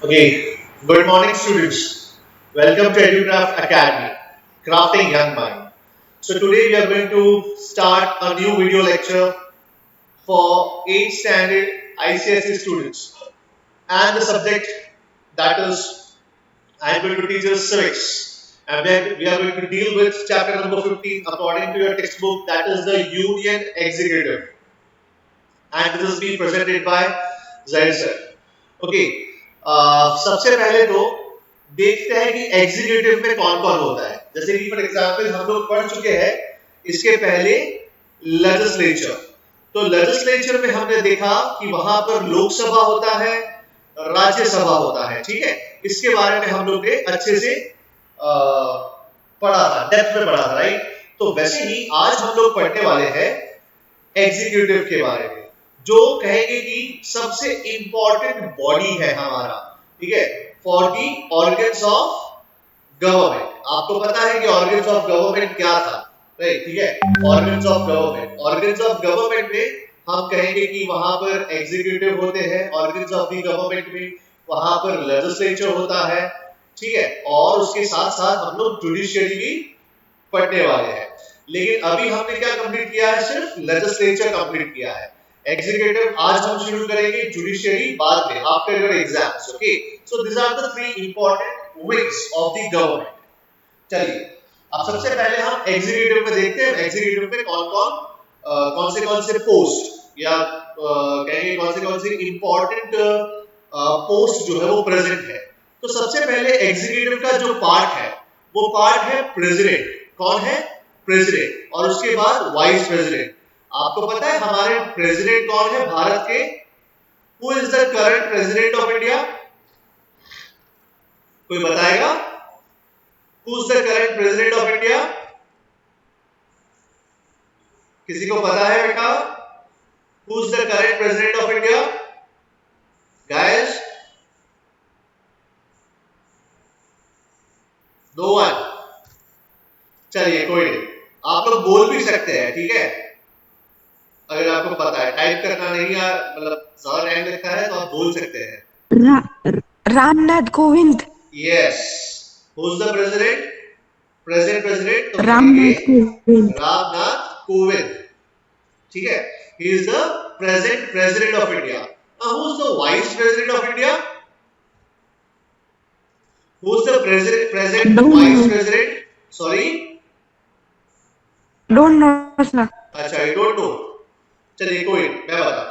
Okay, good morning, students. Welcome to EduCraft Academy, Crafting Young Mind. So today we are going to start a new video lecture for 8th standard ICSE students, and the subject that is I am going to teach us civics, and then we are going to deal with chapter number 15 according to your textbook, that is the Union Executive, and this is being presented by Zaid sir. Okay, सबसे पहले तो देखते हैं कि executive में कौन कौन होता है। जैसे कि फॉर एग्जांपल हम लोग पढ़ चुके हैं इसके पहले लेजिस्लेचर। तो लेजिस्लेचर में हमने देखा कि वहां पर लोकसभा होता है, राज्यसभा होता है, ठीक है। इसके बारे में हम लोग ने अच्छे से पढ़ा था, डेप्थ में पढ़ा था, राइट। तो वैसे ही आज हम लोग पढ़ने वाले हैं एग्जीक्यूटिव के बारे में, जो कहेंगे कि सबसे इंपॉर्टेंट बॉडी है हमारा, ठीक है, for the organs of government. आपको पता है कि ऑर्गन्स ऑफ गवर्नमेंट क्या था, राइट, ठीक है। ऑर्गन्स ऑफ गवर्नमेंट में हम कहेंगे कि वहां पर एग्जीक्यूटिव होते हैं, ऑर्गन्स ऑफ दी गवर्नमेंट में वहां पर लेजिस्लेचर होता है, ठीक है। और उसके साथ साथ हम लोग जुडिशियरी भी पढ़ने वाले हैं। लेकिन अभी हमने क्या कंप्लीट किया है, सिर्फ लेजिस्लेचर कंप्लीट किया है। एग्जीक्यूटिव आज हम शुरू करेंगे, जुडिशियरी बाद में after your exams. Okay, so this are the three important wings of the government. चलिए, अब सबसे पहले हम एग्जीक्यूटिव में देखते हैं एग्जीक्यूटिव में कौन से पोस्ट या कहेंगे कौन से इंपॉर्टेंट पोस्ट जो है वो प्रेजेंट है। तो सबसे पहले एग्जीक्यूटिव का जो पार्ट है वो पार्ट है प्रेसिडेंट। कौन है? प्रेसिडेंट। और उसके बाद वाइस प्रेसिडेंट। आपको पता है हमारे प्रेसिडेंट कौन है भारत के? Who is the current president of India? कोई बताएगा? Who is the current president of India? किसी को पता है बेटा? Who is the current president of India? Guys, no one. चलिए कोई नहीं, आप लोग बोल भी सकते हैं, ठीक है, अगर आपको पता है। टाइप करना नहीं यार, मतलब ज्यादा टाइम लगता है तो आप बोल सकते हैं। Ramnath Kovind. Yes, who is the president? President तो रामनाथ कोविंद, ठीक है। He is the present president of India. Now who is the vice president of India? Who is the present vice president? Sorry, don't know sir. अच्छा, you don't know. चलिए कोई, मैं बताता हूं।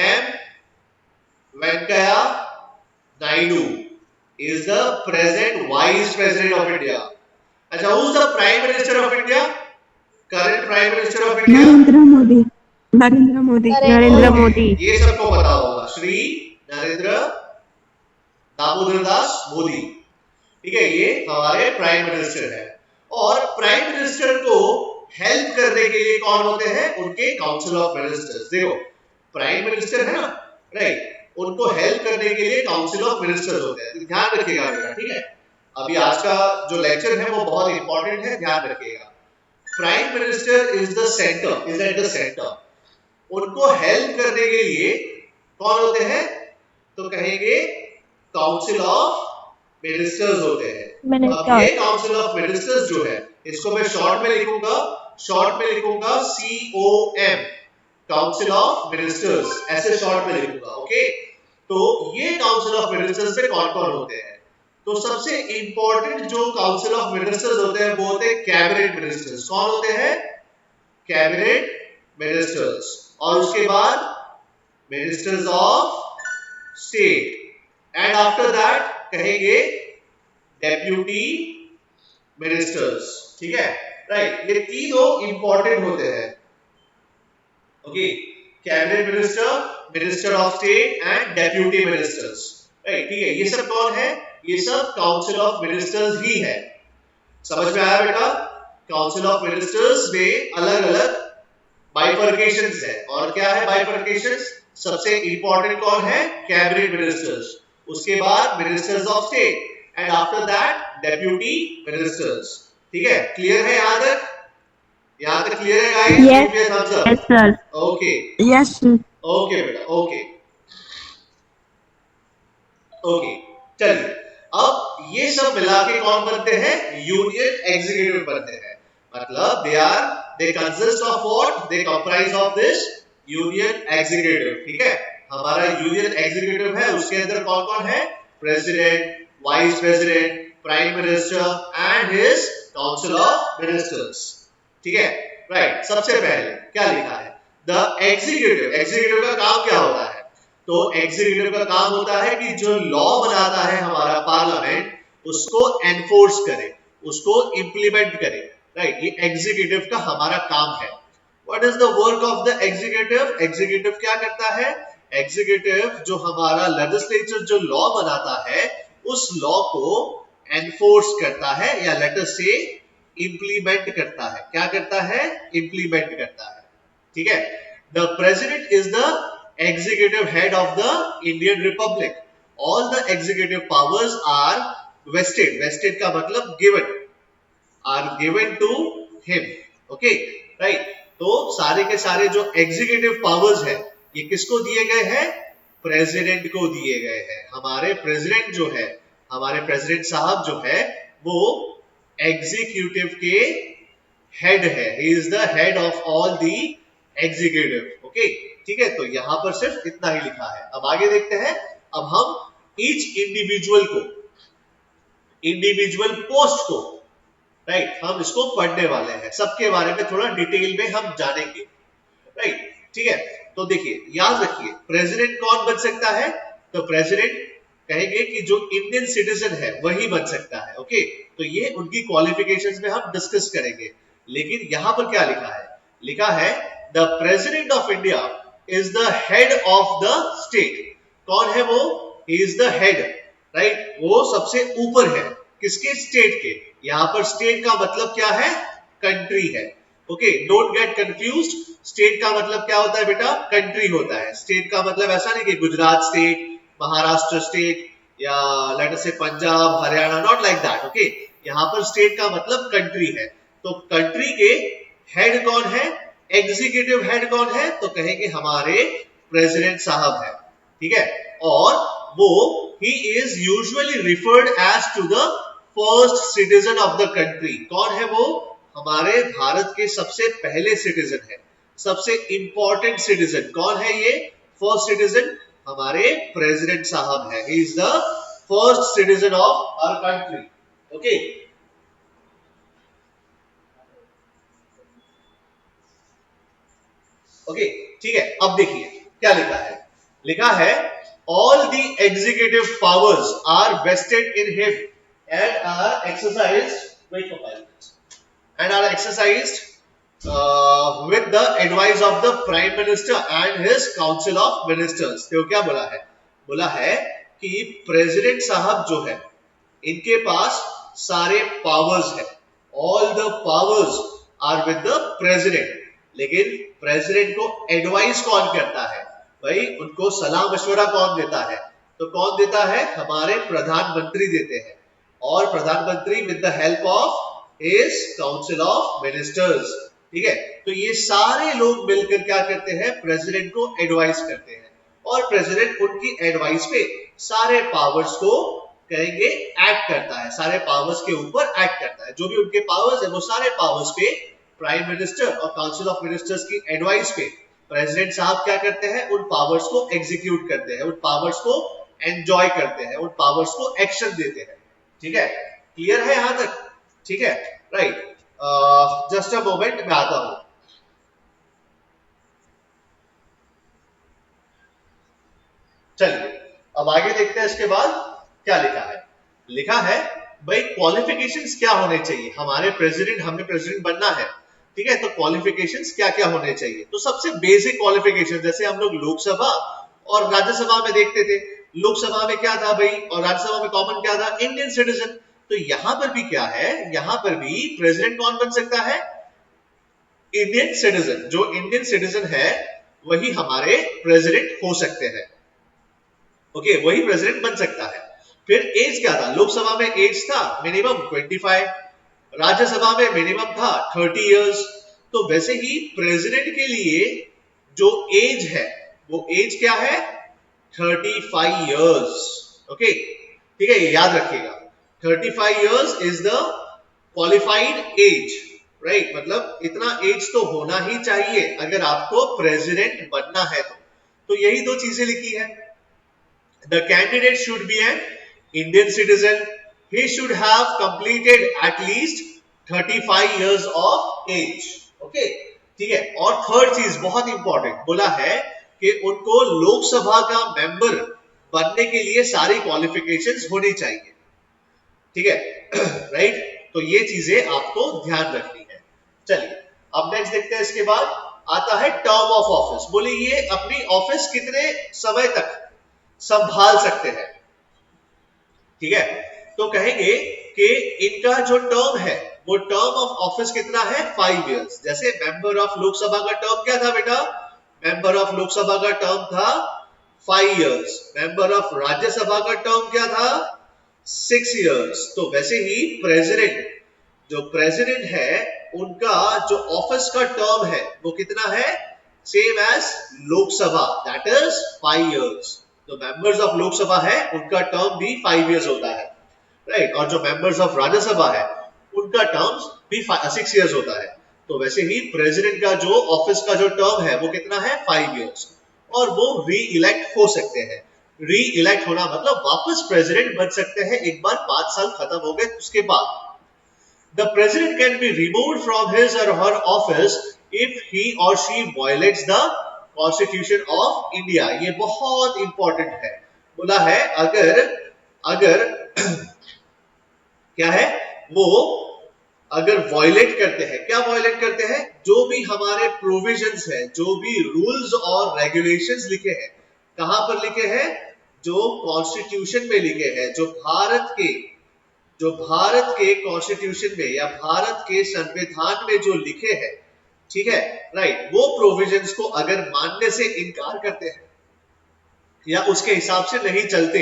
M Venkaiah Naidu is the present vice president of India. अच्छा, who is the prime minister of India? Current prime minister of India? Narendra Modi. ये सबको पता होगा, श्री नरेंद्र दामोदर दास मोदी, ठीक है। ये हमारे प्राइम मिनिस्टर है। और प्राइम मिनिस्टर को हेल्प करने के लिए कौन होते हैं? उनके काउंसिल ऑफ मिनिस्टर्स। देखो, प्राइम मिनिस्टर है ना, राइट, उनको हेल्प करने के लिए काउंसिल ऑफ मिनिस्टर्स होते हैं। ध्यान रखिएगा बेटा, ठीक है। अभी आज का जो लेक्चर है वो बहुत इंपॉर्टेंट है, ध्यान रखिएगा। Prime minister is the centre, is at the centre. उनको हेल्प करने के लिए कौन होते हैं? तो कहेंगे काउंसिल ऑफ मिनिस्टर्स होते हैं। अब ये काउंसिल ऑफ मिनिस्टर्स जो है, इसको मैं शॉर्ट में लिखूंगा COM, काउंसिल ऑफ मिनिस्टर्स, ऐसे शॉर्ट में लिखूंगा। ओके, तो ये काउंसिल ऑफ मिनिस्टर्स में कौन कौन होते हैं? तो सबसे इंपॉर्टेंट जो काउंसिल ऑफ मिनिस्टर्स होते हैं वो होते हैं कैबिनेट मिनिस्टर्स। कौन होते हैं? Cabinet ministers. और उसके बाद ministers of state, and after that कहेंगे डेप्यूटी मिनिस्टर्स, ठीक है, राइट। ये तीनों इंपॉर्टेंट होते हैं। Okay, cabinet minister, minister of state and deputy ministers, right, ठीक है। ये सब कौन है? ये सब काउंसिल ऑफ मिनिस्टर्स ही है। समझ में आया बेटा? काउंसिल ऑफ मिनिस्टर्स में अलग अलग बाइफर्केशंस है। और क्या है बाइफर्केशंस? सबसे इंपॉर्टेंट कौन है? कैबिनेट मिनिस्टर्स, उसके बाद ministers of state, and after that deputy ministers, ठीक है। क्लियर है यहां तक? यहां तक क्लियर है guys? Yes sir. Okay, yes okay बेटा, ओके, ओके। चलिए, अब ये सब मिला के कौन बनते हैं? यूनियन एग्जीक्यूटिव बनते हैं। मतलब they consist of what? They comprise of this union executive. ठीक है, हमारा यूनियन एग्जीक्यूटिव है, उसके अंदर कौन कौन है? President, vice president, prime minister and his council of ministers. ठीक है, राइट। सबसे पहले क्या लिखा है? The executive. एग्जीक्यूटिव का काम क्या होता है? तो एग्जीक्यूटिव का काम होता है कि जो लॉ बनाता है हमारा पार्लियामेंट, उसको एनफोर्स करे, उसको इंप्लीमेंट करे। राइट, ये एग्जीक्यूटिव का हमारा काम है। What is the work of the executive? Executive क्या करता है? एग्जीक्यूटिव जो हमारा लेजिस्लेचर जो लॉ बनाता है, उस लॉ को एनफोर्स करता है, या लेट अस से इंप्लीमेंट करता है। क्या करता है? इंप्लीमेंट करता है। ठीक है, the president is the executive head of the Indian Republic. All the executive powers are vested. Vested का मतलब given. Are given to him. Okay, right? तो सारे के सारे जो executive powers है, ये किसको दिए गए हैं? प्रेसिडेंट को दिए गए हैं। हमारे प्रेसिडेंट जो है, हमारे प्रेसिडेंट साहब जो है, वो एग्जीक्यूटिव के हेड है। He is the head of all the executive. Okay? ठीक है, तो यहां पर सिर्फ इतना ही लिखा है। अब आगे देखते हैं। अब हम ईच इंडिविजुअल पोस्ट को, राइट, हम इसको पढ़ने वाले हैं। सबके बारे में थोड़ा डिटेल में हम जानेंगे। राइट, ठीक है। तो देखिए, याद रखिए, प्रेसिडेंट कौन बन सकता है? तो प्रेसिडेंट कहेंगे कि जो इंडियन सिटीजन है वही बन सकता है। ओके, तो ये उनकी क्वालिफिकेशंस में हम डिस्कस करेंगे। लेकिन यहां पर क्या लिखा है? लिखा है the president of India is the head of the state. कौन है वो? He is the head, right? वो सबसे ऊपर है। किसके? स्टेट के। यहां पर स्टेट का मतलब क्या है? कंट्री है। Okay, don't get confused. State का मतलब क्या होता है बेटा? कंट्री होता है। स्टेट का मतलब ऐसा नहीं कि गुजरात स्टेट, महाराष्ट्र स्टेट, या लेट अस से Punjab, Haryana, not like that. Okay, यहां पर स्टेट का मतलब कंट्री है। तो कंट्री के हेड कौन है? एग्जीक्यूटिव हेड कौन है? तो कहेंगे हमारे प्रेसिडेंट साहब है। ठीक है, और वो he is usually referred as to the first citizen of the country. कौन है वो? हमारे भारत के सबसे पहले सिटीजन है, सबसे इंपॉर्टेंट सिटीजन। कौन है ये फर्स्ट सिटीजन? हमारे प्रेसिडेंट साहब है। He is the first citizen of our country. Okay, okay, ठीक है। अब देखिए क्या लिखा है। लिखा है all the executive powers are vested in him and are exercised with the advice of the prime minister and his council of ministers। तो क्या बोला है? बोला है कि प्रेसिडेंट साहब जो है, इनके पास सारे पावर्स है। All the powers are with the president. लेकिन प्रेसिडेंट को एडवाइस कौन करता है? भाई, उनको सलाह मशवरा कौन देता है? तो कौन देता है? हमारे प्रधानमंत्री देते हैं। और प्रधानमंत्री with the help of his council of ministers. ठीक है, तो ये सारे लोग मिलकर क्या करते हैं? प्रेसिडेंट को एडवाइस करते हैं, और प्रेसिडेंट उनकी एडवाइस पे सारे पावर्स को कहेंगे एक्ट करता है, सारे पावर्स के ऊपर एक्ट करता है। जो भी उनके पावर्स है, वो सारे पावर्स पे प्राइम मिनिस्टर और काउंसिल ऑफ मिनिस्टर्स की एडवाइस पे प्रेसिडेंट साहब क्या करते हैं? उन पावर्स को एग्जीक्यूट करते हैं, उन पावर्स को एंजॉय करते हैं, उन पावर्स को एक्शन देते हैं। ठीक है, क्लियर है यहां तक? ठीक है, राइट। जस्ट अ मोमेंट, मैं आता हूं। चलिए, अब आगे देखते हैं इसके बाद क्या लिखा है। लिखा है भाई, क्वालिफिकेशंस क्या होने चाहिए हमारे प्रेसिडेंट, हमें प्रेसिडेंट बनना है। ठीक है, तो क्वालिफिकेशंस क्या क्या होने चाहिए? तो सबसे बेसिक क्वालिफिकेशन, जैसे हम लोग लोकसभा और राज्यसभा में देखते थे। लोकसभा में क्या था भाई, और राज्यसभा में कॉमन क्या था? Indian citizen. तो यहां पर भी क्या है? यहां पर भी प्रेसिडेंट कौन बन सकता है? Indian citizen. जो इंडियन सिटीजन है वही हमारे प्रेसिडेंट हो सकते हैं। ओके, वही प्रेसिडेंट बन सकता है। फिर एज क्या था? लोकसभा में एज था मिनिमम 25, राज्यसभा में मिनिमम था 30 इयर्स। तो वैसे ही प्रेसिडेंट के लिए जो एज है, वो एज क्या है? 35 इयर्स। ओके, ठीक है, ये याद रखिएगा। 35 years is the qualified age, right, मतलब इतना एज तो होना ही चाहिए अगर आपको प्रेसिडेंट बनना है तो यही दो चीजें लिखी है। The candidate should be an Indian citizen, he should have completed at least 35 years of age, okay, ठीक है। और थर्ड चीज बहुत इंपॉर्टेंट बोला है कि उनको लोकसभा का मेंबर बनने के लिए सारी क्वालिफिकेशंस होनी चाहिए, ठीक है, राइट। तो ये चीजें आपको ध्यान रखनी है। चलिए अब नेक्स्ट देखते हैं। इसके बाद आता है टर्म ऑफ ऑफिस। बोले ये अपनी ऑफिस कितने समय तक संभाल सकते हैं, ठीक है। तो कहेंगे कि इनका जो टर्म है वो टर्म ऑफ ऑफिस कितना है, 5 इयर्स। जैसे मेंबर ऑफ लोकसभा का टर्म क्या था बेटा, मेंबर ऑफ लोकसभा का टर्म था 5 इयर्स। मेंबर ऑफ राज्यसभा का टर्म क्या था, 6 इयर्स। तो वैसे ही प्रेसिडेंट, जो प्रेसिडेंट है उनका जो ऑफिस का टर्म है वो कितना है, same as Lok Sabha, that is 5 years. जो मेंबर्स ऑफ लोकसभा है उनका टर्म भी 5 इयर्स होता है, राइट। और जो मेंबर्स ऑफ राज्यसभा है उनका टर्म भी 6 इयर्स होता है। तो वैसे ही प्रेसिडेंट का जो ऑफिस का जो टर्म है वो कितना है, 5 इयर्स। और वो री इलेक्ट हो सकते हैं। री इलेक्ट होना मतलब वापस प्रेसिडेंट बन सकते हैं एक बार 5 साल खत्म हो गए उसके बाद। The president can be removed from his or her office if he or she violates the Constitution of India। ये बहुत इंपॉर्टेंट है। बोला है अगर अगर क्या है वो अगर वॉयलेट करते हैं, क्या वॉयलेट करते हैं, जो भी हमारे प्रोविजंस है, जो भी रूल्स और रेगुलेशंस लिखे हैं, कहां पर लिखे हैं, जो कॉन्स्टिट्यूशन में लिखे हैं, जो भारत के कॉन्स्टिट्यूशन में या भारत के संविधान में जो लिखे हैं, ठीक है, राइट, वो प्रोविजंस को अगर मानने से इनकार करते हैं या उसके हिसाब से नहीं चलते,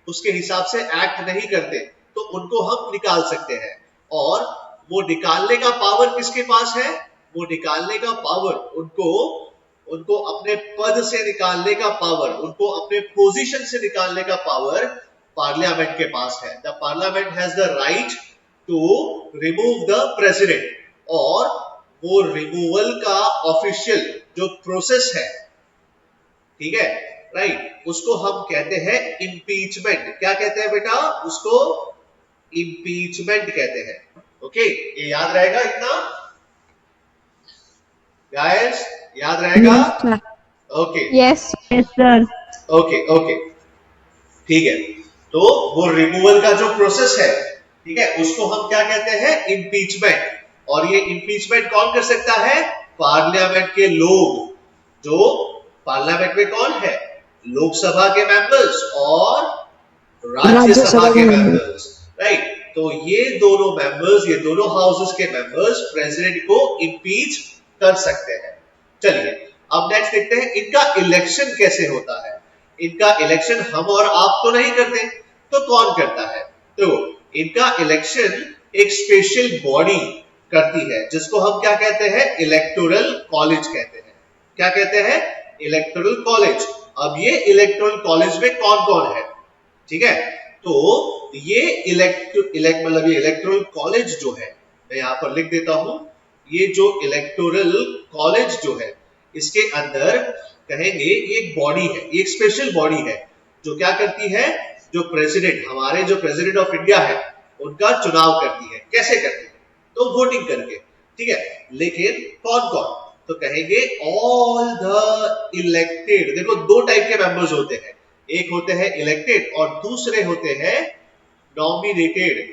उसके हिसाब से एक्ट नहीं करते, तो उनको हम निकाल सकते हैं। और वो निकालने का पावर किसके पास है, वो निकालने का पावर उनको अपने पद से निकालने का पावर, उनको अपने पोजीशन से निकालने का पावर पार्लियामेंट के पास है। The parliament has the right to remove the president. और वो रिमूवल का ऑफिशियल जो प्रोसेस है, ठीक है, राइट, उसको हम कहते हैं इम्पीचमेंट। क्या कहते हैं बेटा, उसको इम्पीचमेंट कहते हैं। ओके, ये याद रहेगा इतना गाइस, याद रहेगा। Okay, yes sir. ओके, ठीक है। तो वो रिमूवल का जो प्रोसेस है, ठीक है, उसको हम क्या कहते हैं, इम्पीचमेंट। और ये इम्पीचमेंट कौन कर सकता है, पार्लियामेंट के लोग। जो पार्लियामेंट में कौन है, लोकसभा के मेंबर्स और राज्यसभा के मेंबर्स, राइट। तो ये दोनों मेंबर्स, ये दोनों हाउसेस के मेंबर्स प्रेसिडेंट को इम्पीच कर सकते हैं। चलिए अब नेक्स्ट देखते हैं इनका इलेक्शन कैसे होता है। इनका इलेक्शन हम और आप तो नहीं करते, तो कौन करता है, तो इनका इलेक्शन एक स्पेशल बॉडी करती है, जिसको हम क्या कहते हैं, इलेक्टोरल कॉलेज कहते हैं। क्या कहते हैं, इलेक्टोरल कॉलेज। अब ये इलेक्टोरल कॉलेज में कौन कौन है, ठीक है, तो ये इलेक्टोरल कॉलेज जो है, मैं यहां पर लिख देता हूं, ये जो इलेक्टोरल कॉलेज जो है, इसके अंदर कहेंगे ये एक बॉडी है, ये एक स्पेशल बॉडी है जो क्या करती है, जो प्रेसिडेंट, हमारे जो प्रेसिडेंट ऑफ इंडिया है उनका चुनाव करती है। कैसे करती है, तो वोटिंग करके, ठीक है। लेकिन कौन कौन, तो कहेंगे ऑल द इलेक्टेड। देखो दो टाइप के मेंबर्स होते हैं, एक होते हैं इलेक्टेड और दूसरे होते हैं नॉमिनेटेड।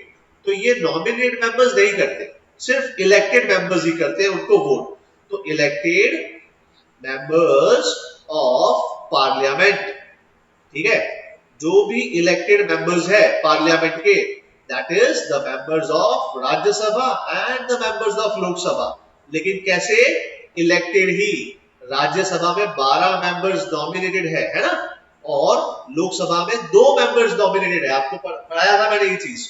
तो ये नॉमिनेटेड मेंबर्स नहीं करते, सिर्फ इलेक्टेड मेंबर्स ही करते हैं उनको वोट। तो इलेक्टेड मेंबर्स ऑफ पार्लियामेंट, ठीक है, जो भी इलेक्टेड मेंबर्स है पार्लियामेंट के, that is the members of Rajya Sabha and the members of Lok Sabha. लेकिन कैसे, इलेक्टेड ही। राज्यसभा में 12 मेंबर्स नॉमिनेटेड है ना, और लोकसभा में 2 मेंबर्स नॉमिनेटेड है। आपको पढ़ाया था मैंने ये चीज,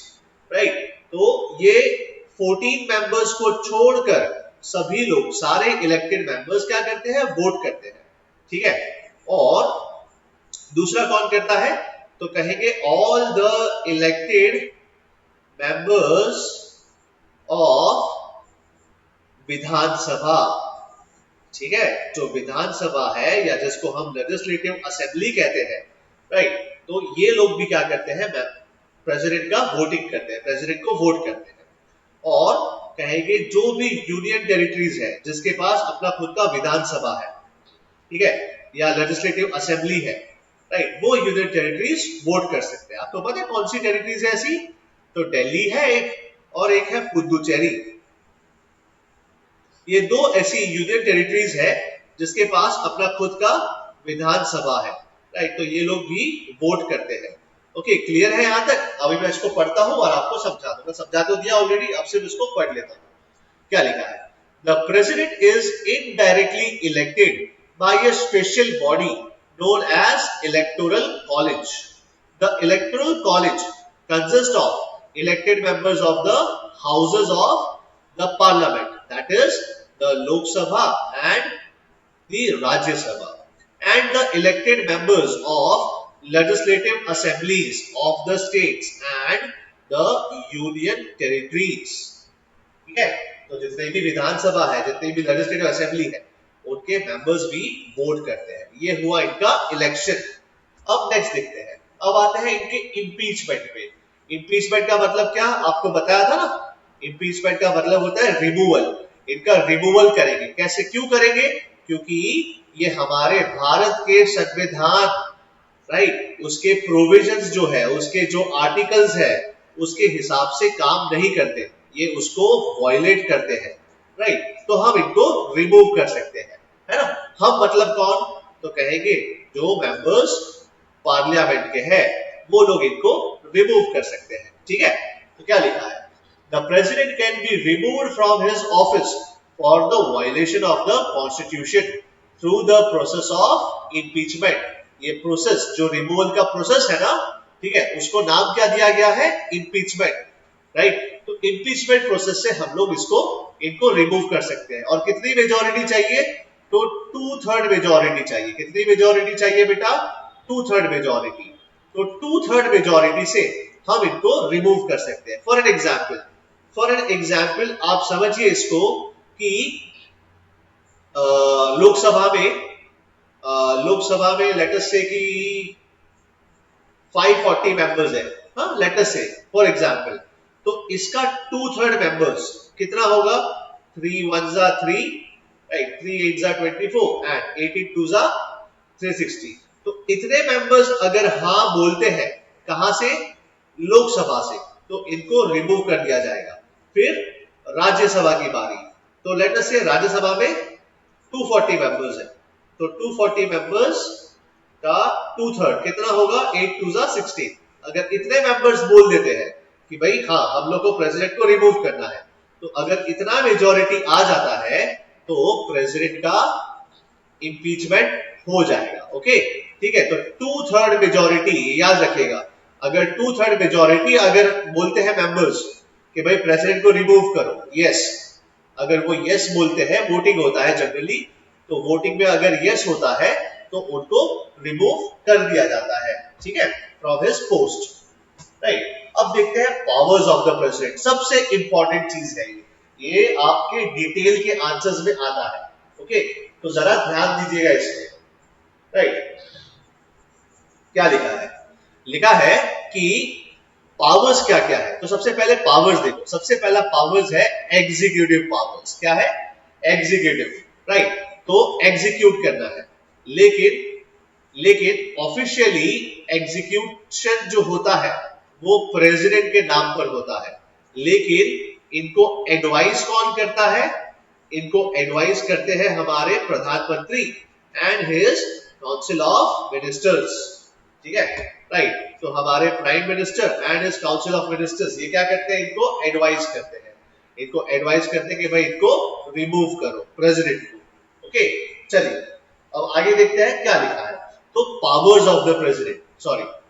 राइट। तो ये 14 मेंबर्स को छोड़कर सभी लोग, सारे इलेक्टेड मेंबर्स क्या करते हैं, वोट करते हैं, ठीक है। और दूसरा कौन करता है, तो कहेंगे all the elected members of Vidhan Sabha. ठीक है, जो विधानसभा है या जिसको हम लेजिस्लेटिव असेंबली कहते हैं, राइट, तो ये लोग भी क्या करते हैं, प्रेसिडेंट का वोटिंग करते हैं, प्रेसिडेंट को वोट करते हैं। और कहेंगे जो भी यूनियन टेरिटरीज है जिसके पास अपना खुद का विधानसभा है, ठीक है, या लेजिस्लेटिव असेंबली है, राइट, वो यूनियन टेरिटरीज वोट कर सकते हैं। आपको पता है कौन सी टेरिटरीज है ऐसी? तो दिल्ली है एक, और एक है पुदुचेरी। ये दो ऐसी यूनियन टेरिटरीज है जिसके पास अपना खुद का विधानसभा है, राइट, तो ये लोग भी वोट करते हैं। ओके, क्लियर है यहां तक? अभी मैं इसको पढ़ता हूं और आपको समझा दूंगा, समझा तो दिया ऑलरेडी, अब सिर्फ इसको पढ़ लेता हूं। क्या लिखा है? The president is indirectly elected by a special body known as electoral college. The electoral college consists of elected members of the houses of the parliament, that is the Lok Sabha and the Rajya Sabha, and the elected members of legislative assemblies of the states and the union territories. ठीक है, तो जितने भी विधानसभा है, जितनी भी legislative assembly है, उनके मेंबर्स भी वोट करते हैं। ये हुआ इनका इलेक्शन। अब नेक्स्ट देखते हैं, अब आते हैं इनके इम्पीचमेंट पे। इम्पीचमेंट का मतलब क्या, आपको बताया था ना, इम्पीचमेंट का मतलब होता है रिमूवल। इनका रिमूवल करेंगे। कैसे, क्यों करेंगे? क्योंकि ये हमारे भारत के संविधान, राइट, उसके प्रोविजंस जो है, उसके जो आर्टिकल्स है, उसके हिसाब से काम नहीं करते, ये उसको वायलेट करते हैं, राइट, तो हम इनको रिमूव कर सकते हैं, है ना। हम मतलब कौन? तो कहेंगे जो मेंबर्स पार्लियामेंट के हैं वो लोग इनको रिमूव कर सकते हैं। ठीक है, तो क्या लिखा है? The president can be removed from his office for the violation of the constitution through the process of impeachment. ये प्रोसेस, जो रिमूवल का प्रोसेस है ना, ठीक है, उसको नाम क्या दिया गया है? Impeachment, right. तो इम्पीचमेंट प्रोसेस से हम लोग इनको रिमूव कर सकते हैं। और कितनी मेजॉरिटी चाहिए? तो 2/3 मेजॉरिटी चाहिए। कितनी मेजॉरिटी चाहिए बेटा? 2/3 मेजॉरिटी। तो 2/3 मेजॉरिटी से हम इनको रिमूव कर सकते हैं। फॉर एन एग्जाम्पल आप समझिए इसको कि लोकसभा में लेट अस से कि 540 मेंबर्स है, हाँ, लेट अस से फॉर एग्जाम्पल, तो इसका 2/3 मेंबर्स कितना होगा? 3 1 जा 3, राइट, 3 8 जा 24 एंड 8 8 2 जा 360। तो इतने मेंबर्स अगर हाँ बोलते हैं, कहां से? लोकसभा से, तो इनको रिमूव कर दिया जाएगा। फिर राज्यसभा की बारी, तो लेट अस से राज्यसभा में 240 मेंबर्स है, तो 240 मेंबर्स का 2/3 कितना होगा? 8 2 जा 16। अगर इतने मेंबर्स बोल देते हैं कि भाई हाँ, हम लोग को प्रेसिडेंट को रिमूव करना है, तो अगर इतना मेजॉरिटी आ जाता है तो प्रेसिडेंट का इंपीचमेंट हो जाएगा। ओके, ठीक है, तो 2/3 मेजॉरिटी याद रखिएगा। अगर 2/3 मेजॉरिटी अगर बोलते हैं मेंबर्स कि भाई प्रेसिडेंट को रिमूव करो, यस, अगर वो यस बोलते हैं, वोटिंग होता है जनरली, तो वोटिंग में अगर यस होता है तो उनको रिमूव कर दिया जाता है, ठीक है, फ्रॉम हिज पोस्ट, राइट। अब देखते हैं पावर्स ऑफ द प्रेसिडेंट। सबसे इंपॉर्टेंट चीज है ये आपके डिटेल के आंसर्स में आता है। ओके, तो जरा ध्यान दीजिएगा इसमें, राइट। क्या लिखा है? लिखा है कि पावर्स क्या क्या है। तो सबसे पहले पावर्स देखो। सबसे पहला पावर्स है एग्जीक्यूटिव पावर्स। क्या है? एग्जीक्यूटिव, राइट, तो एग्जीक्यूट करना है। लेकिन ऑफिशियली एग्जीक्यूशन जो होता है वो प्रेसिडेंट के नाम पर होता है, लेकिन इनको एडवाइस कौन करता है? इनको एडवाइस करते हैं हमारे प्रधानमंत्री and his council of ministers. ठीक है, राइट। तो हमारे prime minister and his council of ministers ये क्या करते हैं? इनको एडवाइस करते हैं। इनको एडवाइस करते हैं कि भाई इनको रिमूव करो, प्रेसिडेंट को। ओके, चलिए अब आगे देखते हैं क्या लिखा है। तो powers of the president,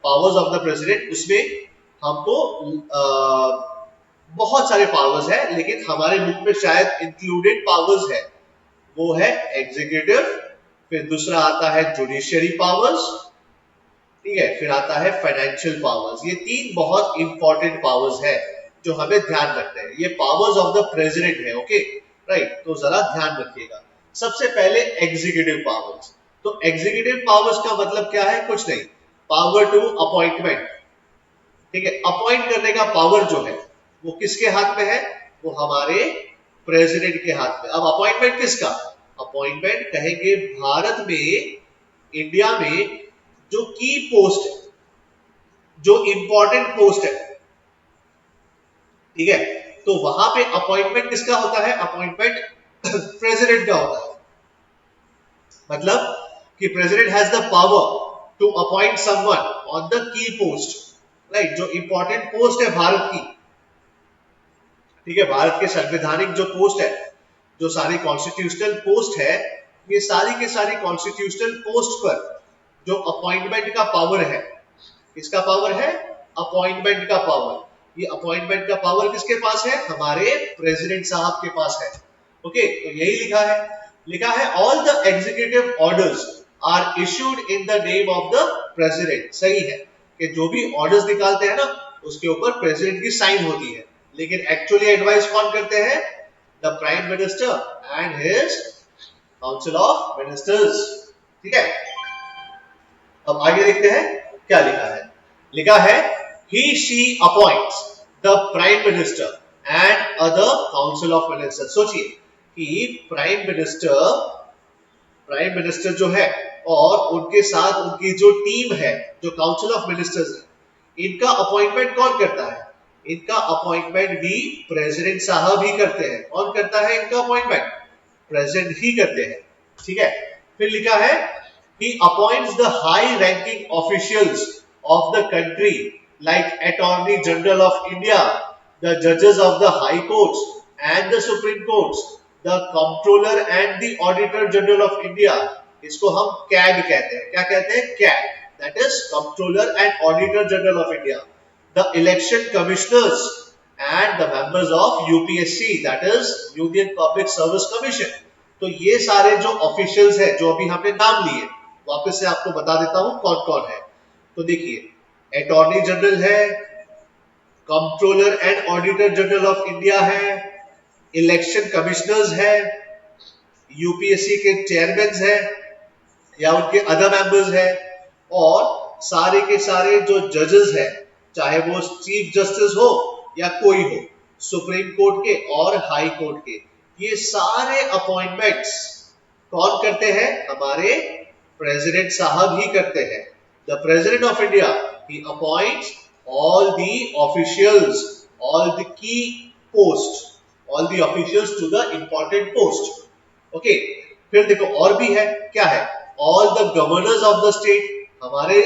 powers of the president, उसमें हमको बहुत सारे पावर्स है, लेकिन हमारे बुक में शायद इंक्लूडेड पावर्स है, वो है एग्जीक्यूटिव, फिर दूसरा आता है जुडिशियरी पावर्स, ठीक है, फिर आता है फाइनेंशियल पावर्स। ये तीन बहुत इंपॉर्टेंट पावर्स है जो हमें ध्यान रखते हैं। ये पावर्स ऑफ द प्रेसिडेंट है, ओके राइट, तो जरा ध्यान रखिएगा। सबसे पहले एग्जीक्यूटिव पावर्स। तो एग्जीक्यूटिव पावर्स का मतलब क्या है? कुछ नहीं, पावर टू अपॉइंटमेंट। ठीक है, अपॉइंट करने का पावर जो है वो किसके हाथ में है? वो हमारे प्रेसिडेंट के हाथ में। अब अपॉइंटमेंट किसका? अपॉइंटमेंट कहेंगे भारत में, इंडिया में जो की पोस्ट है, जो इंपॉर्टेंट पोस्ट है, ठीक है, तो वहां पे अपॉइंटमेंट किसका होता है? अपॉइंटमेंट प्रेसिडेंट का होता है। मतलब कि president has the power to appoint someone on the key post, right, जो इंपॉर्टेंट पोस्ट है भारत की। ठीक है, भारत के संवैधानिक जो पोस्ट है, जो सारी कॉन्स्टिट्यूशनल पोस्ट है, ये सारी के सारी कॉन्स्टिट्यूशनल पोस्ट पर जो अपॉइंटमेंट का पावर है, किसका पावर है? अपॉइंटमेंट का पावर। ये अपॉइंटमेंट का पावर किसके पास है? हमारे प्रेसिडेंट साहब के पास है। ओके, तो यही लिखा है। लिखा है all the executive orders are issued in the name of the president. सही है कि जो भी ऑर्डर्स निकालते हैं ना, उसके ऊपर प्रेसिडेंट की साइन होती है, लेकिन एक्चुअली एडवाइस कौन करते हैं? The prime minister and his council of ministers. ठीक है, अब आगे देखते हैं क्या लिखा है। लिखा है he she appoints the prime minister and other council of ministers। सोचिए कि प्राइम मिनिस्टर जो है और उनके साथ उनकी जो टीम है, जो काउंसिल ऑफ मिनिस्टर्स है, इनका अपॉइंटमेंट कौन करता है? इनका अपॉइंटमेंट भी प्रेसिडेंट साहब ही करते हैं। कौन करता है इनका अपॉइंटमेंट? प्रेसिडेंट ही करते हैं। ठीक है, फिर लिखा है he appoints the high ranking officials of the country like Attorney General of India, the judges of the high courts and the Supreme Courts, the Comptroller and the Auditor General of India। इसको हम CAD कहते हैं। क्या कहते हैं? CAD, that is Comptroller and Auditor General of India, the election commissioners and the members of UPSC, that is Union Public Service Commission। तो ये सारे जो ऑफिशियल्स है, जो अभी हमने नाम लिए, वापस से आपको बता देता हूं कौन कौन है। तो देखिए, अटॉर्नी जनरल है, controller and auditor general of India है, इलेक्शन कमिश्नर्स है, यूपीएससी के चेयरमैन है या उनके अदर मेंबर्स है, और सारे के सारे जो जजेस है, चाहे वो चीफ जस्टिस हो या कोई हो, सुप्रीम कोर्ट के और हाई कोर्ट के, ये सारे अपॉइंटमेंट्स कौन करते हैं? हमारे प्रेसिडेंट साहब ही करते हैं। The president of India he appoints all the officials, all the key posts, all the officials to the important post। Okay, फिर देखो और भी है। क्या है? all the governors of the state। हमारे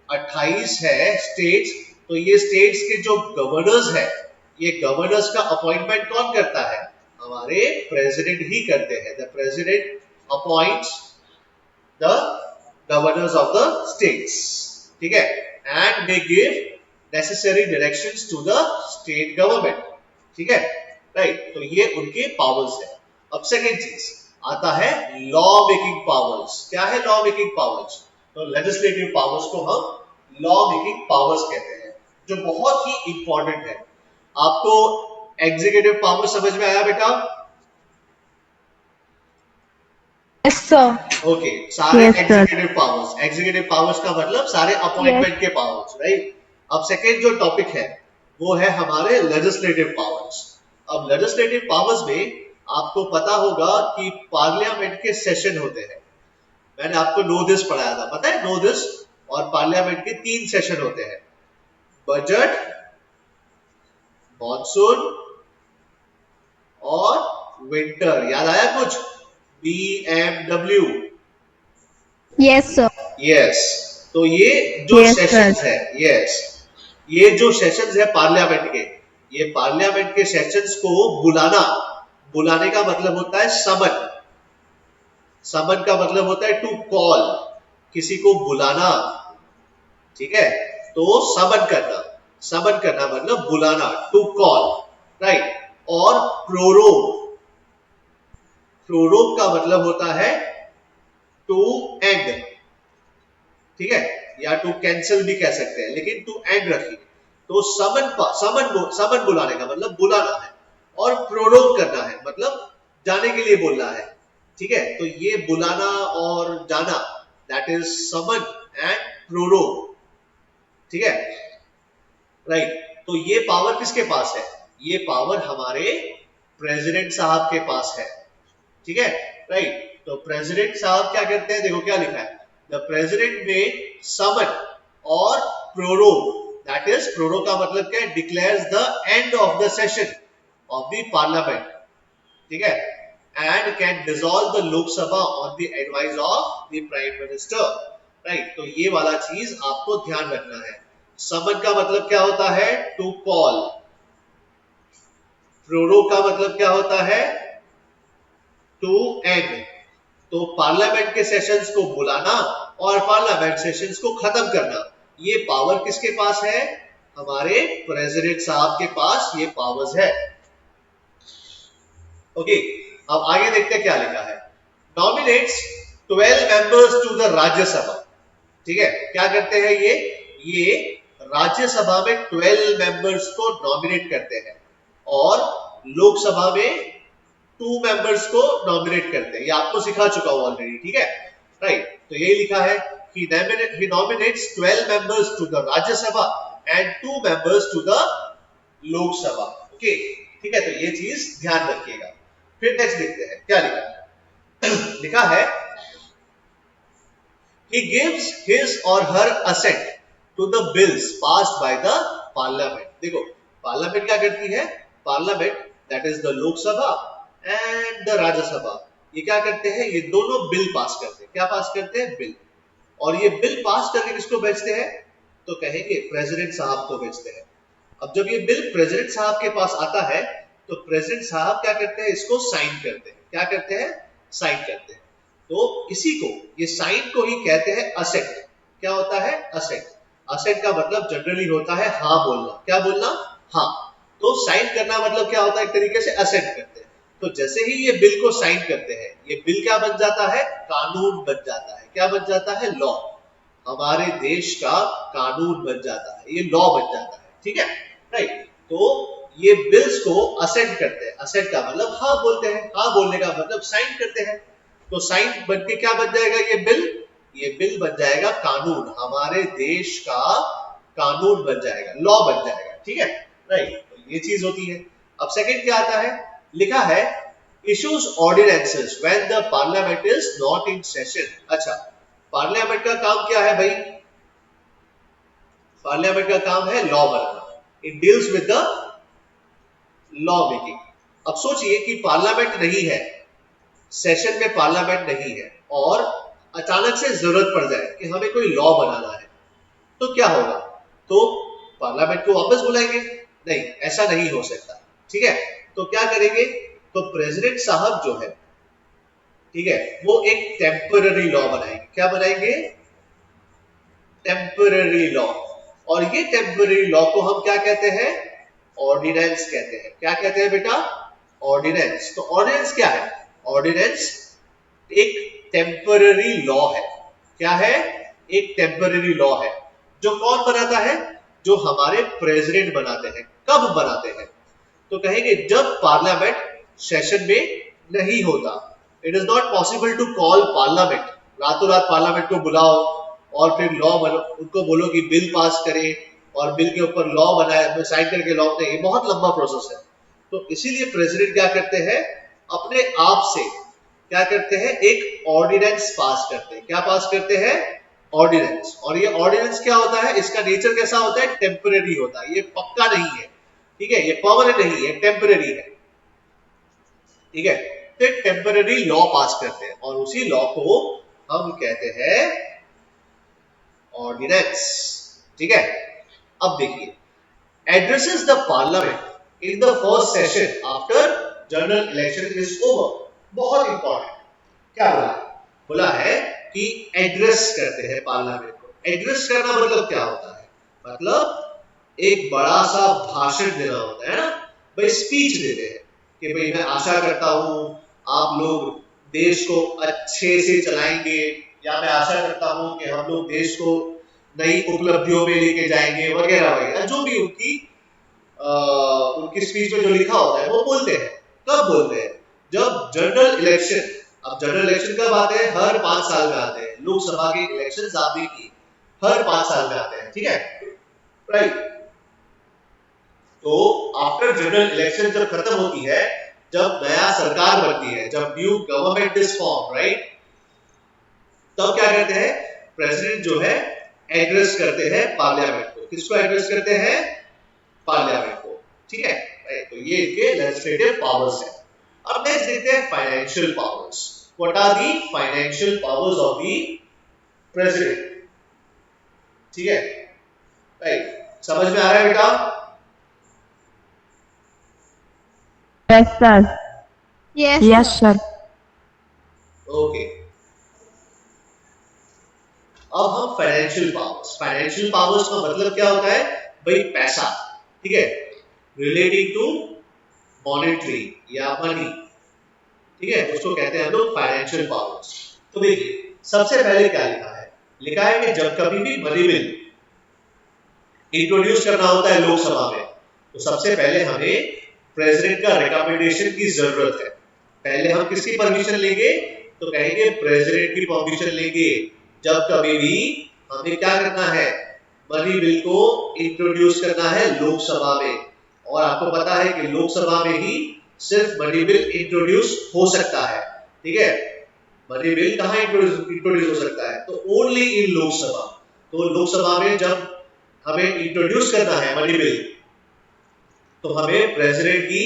28 है स्टेट्स, तो ये स्टेट्स के जो गवर्नर्स है, ये गवर्नर्स का अपॉइंटमेंट कौन करता है? हमारे प्रेसिडेंट ही करते हैं। The president appoints the governors of the states। ठीक है, and they give necessary directions to the state government। ठीक है, राइट, तो ये उनके पावर्स है। अब सेकेंड चीज आता है लॉ मेकिंग पावर्स। क्या है लॉ मेकिंग पावर्स? तो लेजिस्लेटिव पावर्स को हम लॉ मेकिंग पावर्स कहते हैं, जो बहुत ही इंपॉर्टेंट है। आपको एग्जीक्यूटिव पावर समझ में आया बेटा? Yes, sir. ओके, सारे Yes, sir. एग्जीक्यूटिव पावर्स का मतलब सारे अपॉइंटमेंट के पावर्स, राइट। अब सेकेंड जो टॉपिक है वो है हमारे लेजिस्लेटिव पावर्स। अब लेजिस्लेटिव पावर्स में आपको पता होगा कि पार्लियामेंट के सेशन होते हैं। मैंने आपको नो दिस पढ़ाया था, पता है? नो दिस और पार्लियामेंट के 3 सेशन होते हैं, बजट, मॉनसून और विंटर। याद आया कुछ? BMW। Yes, sir. यस, तो ये जो Yes, सेशंस sir. है, यस, ये जो सेशंस है पार्लियामेंट के, ये पार्लियामेंट के सेशंस को बुलाने का मतलब होता है समन। समन का मतलब होता है टू कॉल, किसी को बुलाना। ठीक है, तो समन करना मतलब बुलाना, टू कॉल, राइट। और प्रोरोग का मतलब होता है टू एंड। ठीक है, या टू कैंसिल भी कह सकते हैं, लेकिन टू एंड रखिए। तो समन बुलाने का मतलब बुलाना है, और प्रोरोग करना है मतलब जाने के लिए बोलना है। ठीक है, तो ये बुलाना और जाना, that is someone and prorogue. ठीक है, राइट। तो ये पावर किसके पास है? ये पावर हमारे प्रेसिडेंट साहब के पास है। ठीक है, राइट। तो प्रेसिडेंट साहब क्या करते हैं, देखो क्या लिखा है, द प्रेसिडेंट में समन और प्रोरोग, दैट इज प्रोरोग का मतलब क्या है, declares the end of the session of the parliament. ठीक है, and can dissolve the Lok Sabha on the advice of the prime minister. Right, तो ये वाला चीज आपको ध्यान रखना है। समन का मतलब क्या होता है, टू कॉल। प्रोरोग का मतलब क्या होता है, टू एंड। तो पार्लियामेंट के सेशंस को बुलाना और पार्लियामेंट सेशंस को खत्म करना, ये पावर किसके पास है, हमारे प्रेसिडेंट साहब के पास ये पावर्स है। ओके, अब आगे देखते हैं क्या लिखा है, nominates 12 members to the Rajya Sabha. ठीक है, क्या करते हैं ये राज्यसभा में 12 मेंबर्स को नॉमिनेट करते हैं और लोकसभा में 2 मेंबर्स को नॉमिनेट करते हैं। ये आपको सिखा चुका हूं ऑलरेडी। ठीक है, राइट। तो यही लिखा है कि he nominates 12 members to the Rajya Sabha and 2 members to the Lok Sabha। Okay, ठीक है, तो ये चीज ध्यान रखिएगा। फिर नेक्स्ट देखते हैं क्या लिखा है। लिखा है he gives his or her assent to the bills passed by the parliament। देखो पार्लियामेंट क्या करती है, parliament that is the Lok Sabha and the Rajya Sabha, ये क्या करते हैं, ये दोनों बिल पास करते हैं। क्या पास करते हैं, बिल। और ये बिल पास करके किसको भेजते हैं, तो कहेंगे प्रेसिडेंट साहब को भेजते हैं। अब जब ये बिल प्रेसिडेंट साहब के पास आता है तो प्रेसिडेंट साहब क्या करते हैं, इसको साइन करते हैं। क्या करते हैं, साइन करते हैं। तो इसी को, ये साइन को ही कहते हैं असेंट। क्या होता है, असेंट। असेंट का मतलब जनरली होता है हाँ बोलना। क्या बोलना, हाँ। तो साइन करना मतलब क्या होता है, एक तरीके से असेंट करते हैं। तो जैसे ही ये बिल को साइन करते हैं, ये बिल क्या बन जाता है, कानून बन जाता है। क्या बन जाता है, लॉ। हमारे देश का कानून बन जाता है, ये लॉ बन जाता है। ठीक है, राइट। तो ये बिल्स को असेंट करते हैं। असेंट का मतलब हाँ बोलते हैं, हाँ बोलने का मतलब साइन करते हैं। तो साइन बनके क्या बन जाएगा, ये बिल, ये बिल बन जाएगा कानून, हमारे देश का कानून बन जाएगा, लॉ बन जाएगा। ठीक है, राइट। तो ये चीज होती है। अब सेकंड क्या आता है, लिखा है issues ordinances when the parliament is not in session। अच्छा, पार्लियामेंट का काम क्या है भाई, पार्लियामेंट का काम है law banana. It deals with the law making. अब सोचिए कि पार्लियामेंट नहीं है, सेशन में पार्लियामेंट नहीं है, और अचानक से जरूरत पड़ जाए कि हमें कोई लॉ बनाना है, तो क्या होगा, तो पार्लियामेंट को वापस बुलाएंगे? नहीं, ऐसा नहीं हो सकता। ठीक है, तो क्या करेंगे, तो प्रेसिडेंट साहब जो है, ठीक है, वो एक टेम्पररी लॉ बनाएंगे। क्या बनाएंगे, टेम्पररी लॉ। और ये टेम्पररी लॉ को हम क्या कहते हैं, ऑर्डिनेंस कहते हैं। क्या कहते हैं बेटा, ऑर्डिनेंस। तो ऑर्डिनेंस क्या है, ऑर्डिनेंस एक टेम्पररी लॉ है। क्या है, एक टेम्पररी लॉ है। जो कौन बनाता है, जो हमारे प्रेसिडेंट बनाते हैं। कब बनाते हैं, तो कहेंगे जब पार्लियामेंट सेशन में नहीं होता। It is not possible to call parliament, रातों रात पार्लियामेंट को बुलाओ और फिर लॉ बनो, उनको बोलो कि बिल पास करें और बिल के ऊपर लॉ बनाए, साइन करके लॉ बनाए, ये बहुत लंबा प्रोसेस है। तो इसीलिए प्रेसिडेंट क्या करते हैं, अपने आप से क्या करते हैं, एक ऑर्डिनेंस पास करते हैं। क्या पास करते हैं, ऑर्डिनेंस। और ये ऑर्डिनेंस क्या होता है, इसका नेचर कैसा होता है, टेम्पररी होता है, ये पक्का नहीं है। ठीक है, ये परमानेंट नहीं है, टेम्पररी है। ठीक है, तो टेम्पररी लॉ पास करते हैं और उसी लॉ को हम कहते हैं ऑर्डिनेंस। ठीक है, अब देखिए, addresses the parliament in the first session after general election is over. बहुत इंपॉर्टेंट। क्या बोला, बोला है कि एड्रेस करते हैं पार्लियामेंट को। एड्रेस करना मतलब क्या होता है, मतलब एक बड़ा सा भाषण देना होता है ना भाई, स्पीच देते हैं कि भाई मैं आशा करता हूं आप लोग देश को अच्छे से चलाएंगे, या मैं आशा करता हूं कि हम लोग देश को नई उपलब्धियों में लेके जाएंगे वगैरह वगैरह, जो भी उनकी स्पीच में जो लिखा होता है वो बोलते हैं। कब बोलते हैं? जब जनरल इलेक्शन, अब जनरल इलेक्शन कब आते हैं? हर 5 साल में आते हैं। लोकसभा के इलेक्शन आप देखिए हर 5 साल में आते हैं, ठीक है, राइट। तो आफ्टर जनरल इलेक्शन जब खत्म होती है, जब नया सरकार बनती है, जब new government is form, right, तब क्या करते हैं? प्रेसिडेंट जो है एड्रेस करते हैं पार्लियामेंट को। किसको एड्रेस करते हैं? पार्लियामेंट को, ठीक है, राइट। तो ये इनके लेजिस्लेटिव पावर्स है। अब नेक्स्ट देखते हैं financial powers. What are the financial powers of the president? ठीक है, राइट, समझ में आ रहा है बेटा? Yes, sir. Yes, Yes, sir. sir. Okay, अब हम फाइनेंशियल पावर्स का मतलब क्या होता है भाई? पैसा, ठीक है, रिलेटिंग टू मॉनेटरी या मनी, ठीक है, उसको कहते हैं हम लोग फाइनेंशियल पावर्स। तो देखिए सबसे पहले क्या लिखा है? लिखा है कि जब कभी भी मनी बिल इंट्रोड्यूस करना होता है लोकसभा में, तो सबसे पहले हमें प्रेसिडेंट का रिकमेंडेशन की जरूरत है। पहले हम किसकी परमिशन लेंगे? तो कहेंगे प्रेसिडेंट की परमिशन लेंगे। जब कभी भी हमें क्या करना है? मनी बिल को इंट्रोड्यूस करना है लोकसभा में। और आपको पता है कि लोकसभा में ही सिर्फ मनी बिल इंट्रोड्यूस हो सकता है, ठीक है। मनी बिल कहाँ इंट्रोड्यूस हो सकता है? तो ओनली इन लोकसभा। तो लोकसभा में जब हमें इंट्रोड्यूस करना है मनी बिल, तो हमें प्रेसिडेंट की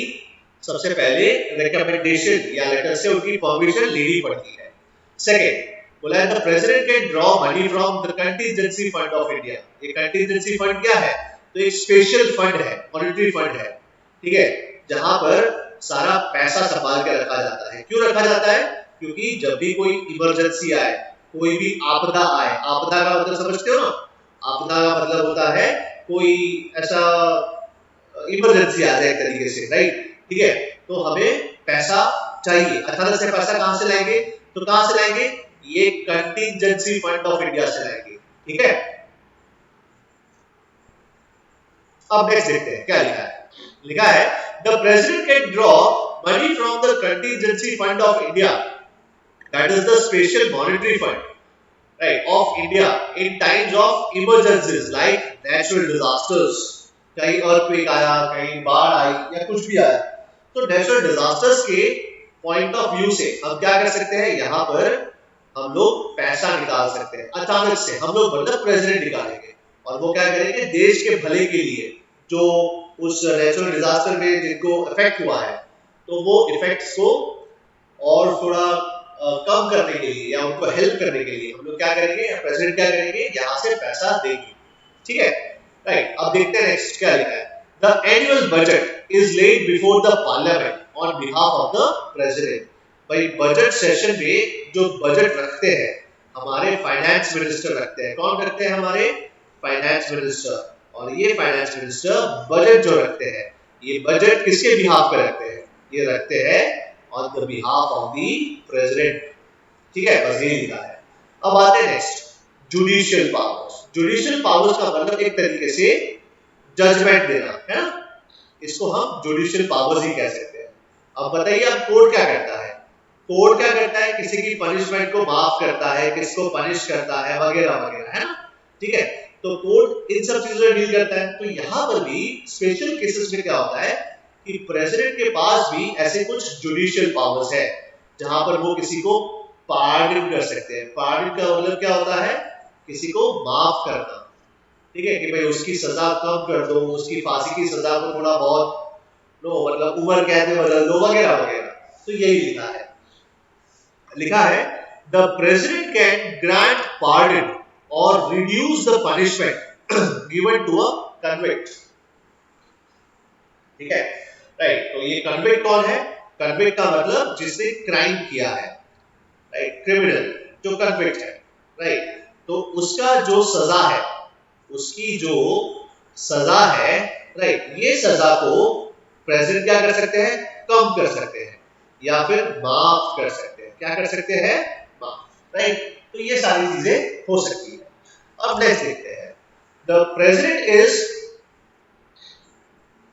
सबसे पहले रिकमेंडेशन या लेटर से उनकी परमिशन लेनी पड़ती है। सेकेंड बोला है the president can draw money from the contingency fund of India. ये कंटीजेंसी फंड क्या है? तो एक स्पेशल फंड है, मॉनेटरी फंड है, ठीक है, जहां पर सारा पैसा संभाल के रखा जाता है। क्यों रखा जाता है? क्योंकि जब भी कोई इमरजेंसी आए, कोई भी आपदा आए, आपदा का मतलब समझते हो ना? आपदा का मतलब होता है कोई ऐसा इमरजेंसी आ जाए एक तरीके से, राइट, ठीक है, तो हमें पैसा चाहिए। अचानक से पैसा कहां से लाएंगे? तो कहां से लाएंगे? ये कंटीजेंसी फंड ऑफ इंडिया से लाएंगे, ठीक है। अब नेक्स्ट देखते हैं क्या लिखा है। लिखा है the president can draw money from the contingency fund of India, that is the special monetary fund, right, of India in times of emergencies like natural disasters. कहीं अर्थक्वेक आया, कहीं बाढ़ आई या कुछ भी आया, तो नेचुरल डिजास्टर्स के पॉइंट ऑफ व्यू से हम क्या कर सकते हैं? यहाँ पर हम लोग पैसा निकाल सकते हैं। अचानक से हम लोग मतलब प्रेसिडेंट निकालेंगे और वो क्या करेंगे? देश के भले के लिए, जो उस नेचुरल डिजास्टर में जिनको इफेक्ट हुआ है, तो वो इफेक्ट्स को और थोड़ा कम करने के लिए या उनको हेल्प करने के लिए हम लोग क्या करेंगे? प्रेसिडेंट क्या करेंगे? यहाँ से पैसा देंगे, ठीक है, राइट। अब देखते हैं नेक्स्ट क्या लिखा है। The annual budget is laid before the parliament on behalf of the president. भाई बजट सेशन में जो बजट रखते हैं हमारे फाइनेंस मिनिस्टर रखते हैं। कौन रखते हैं? हमारे फाइनेंस मिनिस्टर। और ये फाइनेंस मिनिस्टर बजट जो रखते हैं, ये बजट किसके बिहाफ पे रखते हैं? ये रखते हैं on the behalf of the president, ठीक है, बस यही लिखा है। अब आते हैं next, judicial powers. Judicial powers का मतलब एक तरीके से जजमेंट देना है ना, इसको हम जुडिशियल पावर्स ही कह सकते हैं। अब बताइए अब कोर्ट क्या करता है? कोर्ट क्या करता है? किसी की पनिशमेंट को माफ करता है, किसको पनिश करता है वगैरह वगैरह, है ना, ठीक है। तो कोर्ट इन सब चीजों से डील करता है। तो यहाँ पर भी स्पेशल केसेस में क्या होता है कि प्रेसिडेंट के पास भी ऐसे कुछ जुडिशियल पावर्स है, जहां पर वो किसी को पार्डन कर सकते हैं। पार्डन का मतलब क्या होता है? किसी को माफ करना, ठीक है, कि भाई उसकी सजा कम कर दो, उसकी फांसी की सजा को थोड़ा बहुत लो, मतलब उम्र कैद में बदल दो वगैरह वगैरह। तो यही लिखा है। लिखा है the president can grant pardon or reduce the punishment given to a convict, ठीक है, राइट। तो ये कन्विक्ट कौन है? कन्विक्ट का मतलब जिसने क्राइम किया है, राइट, क्रिमिनल जो कन्विक्ट है, राइट। तो उसका जो सजा है, उसकी जो सजा है, राइट, ये सजा को प्रेसिडेंट क्या कर सकते हैं? कम कर सकते हैं या फिर माफ कर सकते हैं। क्या कर सकते हैं? माफ, राइट। तो ये सारी चीजें हो सकती है। अब नेक्स्ट देखते हैं, the president is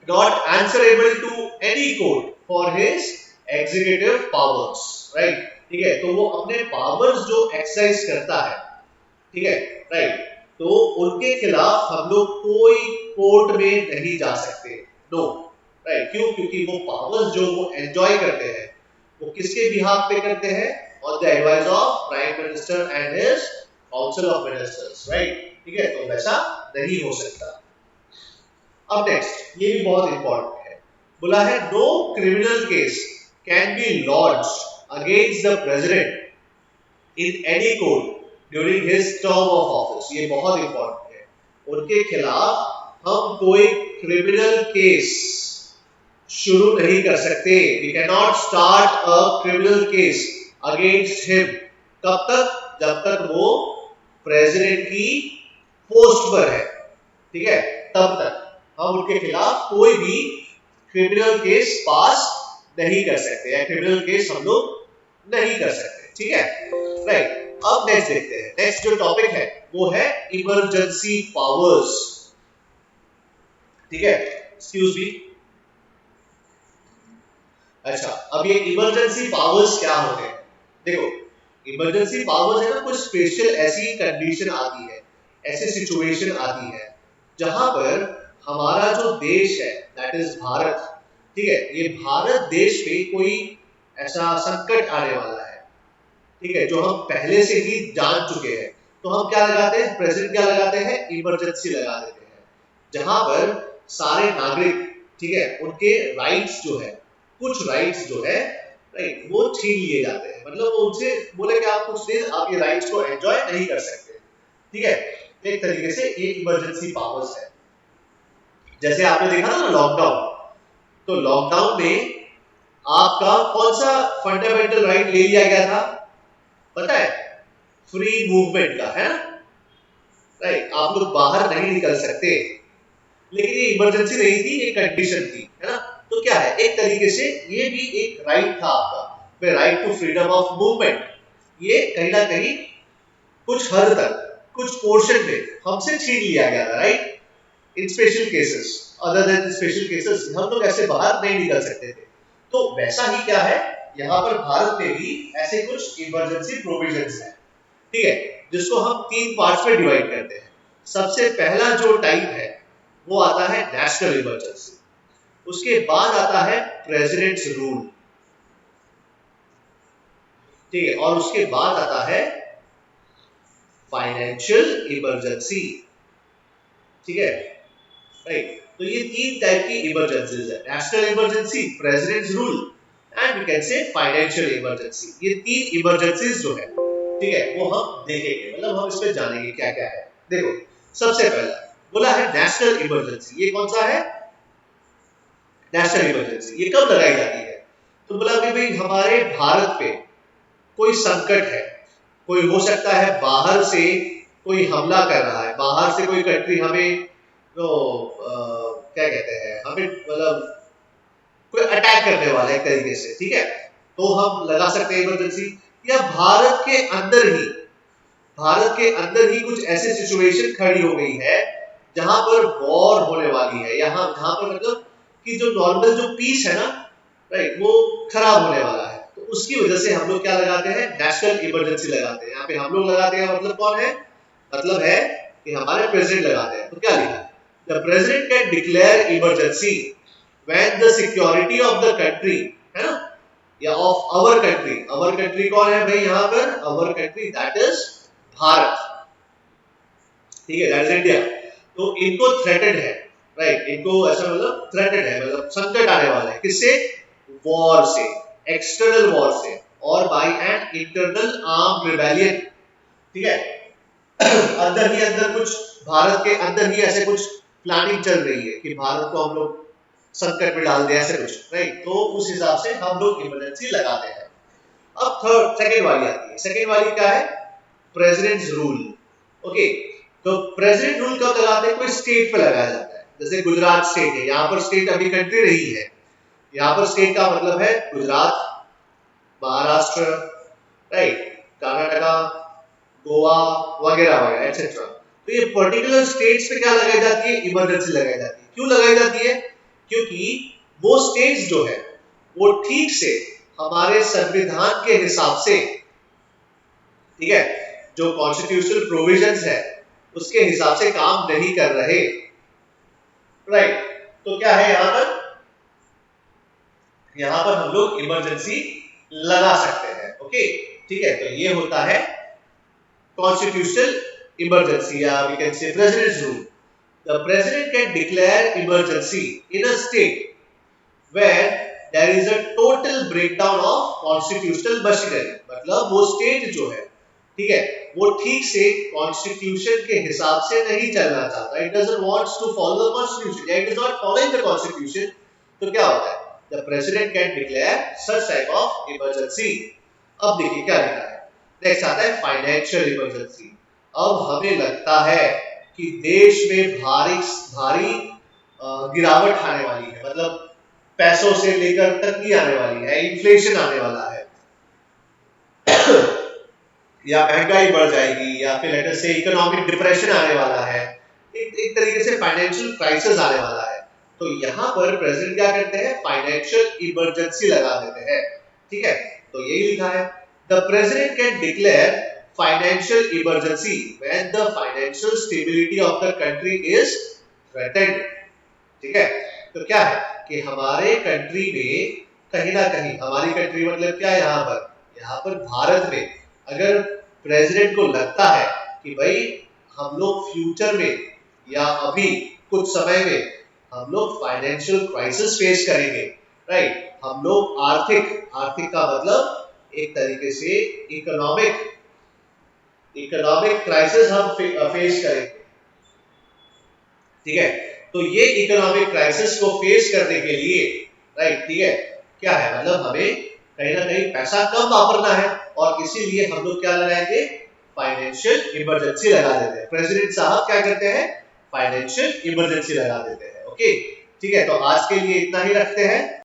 not answerable to any court for his executive powers, right, ठीक है, तो वो अपने पावर्स जो एक्सरसाइज करता है, ठीक है, राइट, तो उनके खिलाफ हम लोग कोई कोर्ट में नहीं जा सकते, नो, राइट, क्यों, क्योंकि वो पावर्स जो वो एंजॉय करते हैं वो किसके बिहाफ पे करते हैं, on the advice of prime minister and his council of ministers, right, ठीक है, तो वैसा नहीं हो सकता। अब नेक्स्ट, ये भी बहुत इंपॉर्टेंट है, बोला है no criminal case can be launched against the president in any court during his term of office, ये बहुत इंपॉर्टेंट है, उनके खिलाफ हम कोई क्रिमिनल केस शुरू नहीं कर सकते, we can not start a criminal case against him, कब तक, जब तक वो प्रेसिडेंट की पोस्ट पर है, ठीक है, तब तक हम उनके खिलाफ कोई भी क्रिमिनल केस पास नहीं कर सकते, या क्रिमिनल केस हम लोग नहीं कर सकते, ठीक है, राइट। अब नेक्स्ट देखते हैं, नेक्स्ट जो टॉपिक है वो है इमरजेंसी पावर्स, ठीक है, एक्सक्यूज मी, अच्छा, अब ये इमरजेंसी पावर्स क्या होते हैं, देखो, इमरजेंसी पावर्स है ना, कुछ स्पेशल ऐसी कंडीशन आती है, ऐसी सिचुएशन आती है जहां पर हमारा जो देश है, दैट इज भारत, ठीक है, ये भारत देश पे कोई ऐसा संकट आने वाला है, ठीक है, जो हम पहले से ही जान चुके हैं, तो हम क्या लगाते हैं, प्रेजेंट क्या लगाते हैं, इमरजेंसी लगा देते हैं, जहां पर सारे नागरिक, ठीक है, उनके राइट्स जो है, कुछ राइट्स जो है, राइट, वो छीन लिए जाते हैं, मतलब उनसे बोले कि आप कुछ दिन आप ये राइट्स को एंजॉय नहीं कर सकते, ठीक है, एक तरीके से ये इमरजेंसी पावर्स है। जैसे आपने देखा ना लॉकडाउन, तो लॉकडाउन में आपका कौन सा फंडामेंटल राइट ले लिया गया था, पता है, फ्री मूवमेंट का, है ना, राइट, आप लोग बाहर नहीं निकल सकते, लेकिन ये इमरजेंसी नहीं थी, ये कंडीशन थी, है ना, तो क्या है, एक तरीके से ये भी एक राइट था आपका, right to freedom of movement, ये कहीं ना कहीं कुछ हद तक, कुछ पोर्शन में हमसे छीन लिया गया था, right, in special cases, other than special cases हम लोग ऐसे बाहर नहीं निकल सकते थे, तो वैसा ही क्या है, यहाँ पर भारत में भी ऐसे कुछ इमरजेंसी प्रोविजंस हैं, ठीक है, जिसको हम 3 पार्ट्स में डिवाइड करते हैं। सबसे पहला जो टाइप है वो आता है नेशनल इमरजेंसी, उसके बाद आता है प्रेसिडेंट्स रूल, ठीक है, और उसके बाद आता है फाइनेंशियल इमरजेंसी, ठीक है, राइट, तो ये 3 टाइप की इमरजेंसीज है, national emergency, president's rule and we can say financial emergency, ये 3 इमरजेंसीज जो है, ठीक है, वो हम देखेंगे, मतलब हम इसमें जानेंगे क्या क्या है। देखो, सबसे पहला बोला है नेशनल इमरजेंसी, ये कौन सा है, नेशनल इमरजेंसी, ये कब लगाई जाती है, तो बोला कि भाई हमारे भारत पे कोई संकट है, कोई हो सकता है बाहर से कोई हमला कर रहा है, बाहर से कोई कंट्री हमें तो क्या कहते हैं, हमें मतलब कोई अटैक करने वाला है एक तरीके से, ठीक है, तो हम लगा सकते हैं इमरजेंसी, या भारत के अंदर ही कुछ ऐसी सिचुएशन खड़ी हो गई है जहां पर वॉर होने वाली है, यहाँ जहां पर मतलब कि जो नॉर्मल जो पीस है ना, राइट, वो खराब होने वाला है, तो उसकी वजह से हम लोग क्या लगाते हैं, नेशनल इमरजेंसी लगाते हैं। यहाँ पे हम लोग लगाते हैं, मतलब कौन है, मतलब है कि हमारे प्रेसिडेंट लगाते हैं, तो क्या लिखा, the president can declare emergency when the security of the country, है ना, या ऑफ आवर कंट्री कौन है भाई, यहाँ per hour country that is Bharat, ठीक है, दैट इज इंडिया, तो इनको थ्रेटेड है, राइट, इनको ऐसा मतलब थ्रेटेड है, मतलब संकट आने वाला है, किससे, वॉर से, एक्सटर्नल वॉर से, और by an internal arm rebellion, ठीक है, अंदर कुछ भारत के अंदर ही ऐसे कुछ प्लानिंग चल रही है कि भारत को हम लोग संकट में डाल दे, ऐसे कुछ, राइट, तो उस हिसाब से हम लोग इमरजेंसी लगाते हैं। अब सेकंड वाली आती है, सेकंड वाली क्या है, प्रेसिडेंट्स रूल, ओके, तो प्रेसिडेंट रूल कब लगाते हैं, कोई स्टेट पे लगाया जाता है, जैसे गुजरात स्टेट है, यहाँ पर स्टेट अभी कंट्री नहीं है, यहाँ पर स्टेट का मतलब है गुजरात, महाराष्ट्र, राइट, कर्नाटका, गोवा वगैरह वगैरह एक्सेट्रा, तो ये पर्टिकुलर स्टेट्स पे क्या लगाई जाती है, इमरजेंसी लगाई जाती है। क्यों लगाई जाती है, क्योंकि वो स्टेट्स जो है वो ठीक से हमारे संविधान के हिसाब से, ठीक है, जो कॉन्स्टिट्यूशनल प्रोविजंस है उसके हिसाब से काम नहीं कर रहे, राइट। तो क्या है यहां पर हम लोग इमरजेंसी लगा सकते हैं, ओके, ठीक है। तो ये होता है कॉन्स्टिट्यूशनल इमरजेंसी, या we can say president's rule. The president can declare emergency in a state where there is a total breakdown of constitutional machinery, मतलब वो स्टेट जो है, ठीक है, वो ठीक से कॉन्स्टिट्यूशन के हिसाब से नहीं चलना चाहता, it doesn't wants to follow the constitution, या it is not following the constitution. तो क्या होता है, the president can declare such type of emergency. अब देखिए क्या लिखा है, नेक्स्ट आता है फाइनेंशियल इमरजेंसी। अब हमें लगता है कि देश में भारी गिरावट आने वाली है, मतलब पैसों से लेकर तंगी आने वाली है, इन्फ्लेशन आने वाला है, या महंगाई बढ़ जाएगी, या फिर लेट अस से इकोनॉमिक डिप्रेशन आने वाला है, एक तरीके से फाइनेंशियल क्राइसिस आने वाला है। तो यहाँ पर प्रेसिडेंट क्या करते हैं, फाइनेंशियल इमरजेंसी लगा देते हैं, ठीक है। तो यही लिखा है, the president can declare financial emergency when the financial stability of the country is threatened, ठीक है। तो क्या है कि हमारे कंट्री में कहीं ना कहीं, हमारी कंट्री मतलब क्या, यहाँ पर भारत में अगर प्रेसिडेंट को लगता है कि भाई हम लोग फ्यूचर में या अभी कुछ समय में हम लोग फाइनेंशियल क्राइसिस फेस करेंगे, राइट, हम लोग आर्थिक का मतलब एक तरीके से इकोनॉमिक क्राइसिस हम फेस करेंगे, ठीक है। तो ये इकोनॉमिक क्राइसिस को फेस करने के लिए, राइट, ठीक है, क्या है, मतलब हमें कहीं ना कहीं पैसा कम वापरना है, और इसीलिए हम लोग क्या लगाएंगे, फाइनेंशियल इमरजेंसी लगा देते हैं। प्रेसिडेंट साहब क्या करते हैं, फाइनेंशियल इमरजेंसी लगा देते हैं, ओके, ठीक है। तो आज के लिए इतना ही रखते हैं।